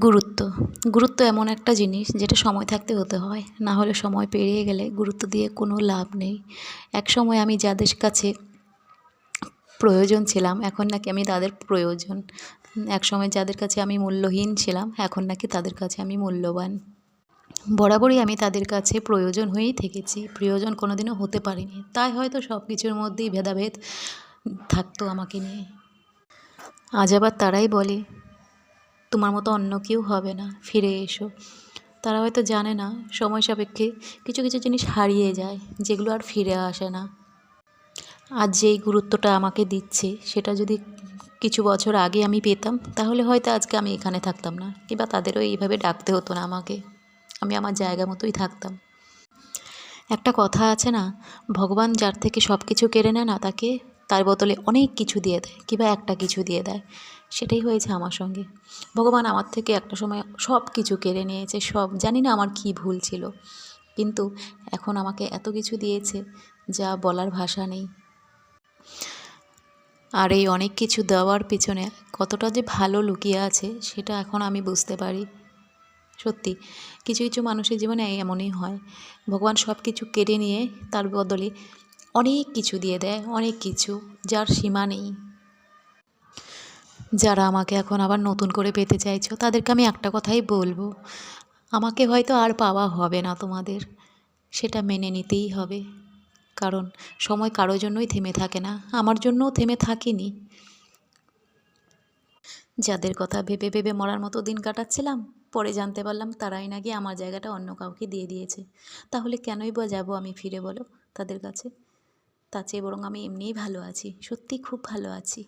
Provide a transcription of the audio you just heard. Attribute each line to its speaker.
Speaker 1: গুরুত্ব গুরুত্ব এমন একটা জিনিস যেটা সময় থাকতে হতে হয়, না হলে সময় পেরিয়ে গেলে গুরুত্ব দিয়ে কোনো লাভ নেই। এক সময় আমি যাদের কাছে প্রয়োজন ছিলাম, এখন নাকি আমি তাদের প্রয়োজন। এক সময় যাদের কাছে আমি মূল্যহীন ছিলাম, এখন নাকি তাদের কাছে আমি মূল্যবান। বরাবরই আমি তাদের কাছে প্রয়োজন হয়েই থেকেছি, প্রিয়জন কোনোদিনও হতে পারিনি। তাই হয়তো সব কিছুর মধ্যেই ভেদাভেদ থাকতো আমাকে নিয়ে। আজ আবার তারাই বলে, তোমার মতো অন্য কেউ হবে না, ফিরে এসো। তারা হয়তো জানে না, সময় সাপেক্ষে কিছু কিছু জিনিস হারিয়ে যায়, যেগুলো আর ফিরে আসে না। আজ যেই গুরুত্বটা আমাকে দিচ্ছে, সেটা যদি কিছু বছর আগে আমি পেতাম, তাহলে হয়তো আজকে আমি এখানে থাকতাম না, কিংবা তাদেরও এইভাবে ডাকতে হতো না আমাকে। আমি আমার জায়গা মতোই থাকতাম। একটা কথা আছে না, ভগবান যার থেকে সব কিছু কেড়ে নেয় না, তাকে তার বদলে অনেক কিছু দিয়ে দেয়, কিংবা একটা কিছু দিয়ে দেয়। সেটাই হয়েছে আমার সঙ্গে। ভগবান আমার থেকে একটা সময় সব কিছু কেড়ে নিয়েছে, সব। জানি না আমার কী ভুল ছিল, কিন্তু এখন আমাকে এত কিছু দিয়েছে যা বলার ভাষা নেই। আর এই অনেক কিছু দেওয়ার পিছনে কতটা যে ভালো লুকিয়ে আছে, সেটা এখন আমি বুঝতে পারি। সত্যি, কিছু কিছু মানুষের জীবনে এমনই হয়, ভগবান সব কিছু কেড়ে নিয়ে তার বদলে অনেক কিছু দিয়ে দেয়, অনেক কিছু, যার সীমা নেই। যারা আমাকে এখন আবার নতুন করে পেতে চাইছো, তাদেরকে আমি একটা কথাই বলবো, আমাকে হয়তো আর পাওয়া হবে না তোমাদের, সেটা মেনে নিতেই হবে। কারণ সময় কারোর জন্যই থেমে থাকে না, আমার জন্যও থেমে থাকেনি। যাদের কথা ভেবে ভেবে মরার মতো দিন কাটাচ্ছিলাম, পরে জানতে পারলাম তারাই নাকি আমার জায়গাটা অন্য কাউকে দিয়ে দিয়েছে। তাহলে কেনই বা যাবো আমি ফিরে, বলো, তাদের কাছে? তার চেয়ে বরং আমি এমনিই ভালো আছি, সত্যিই খুব ভালো আছি।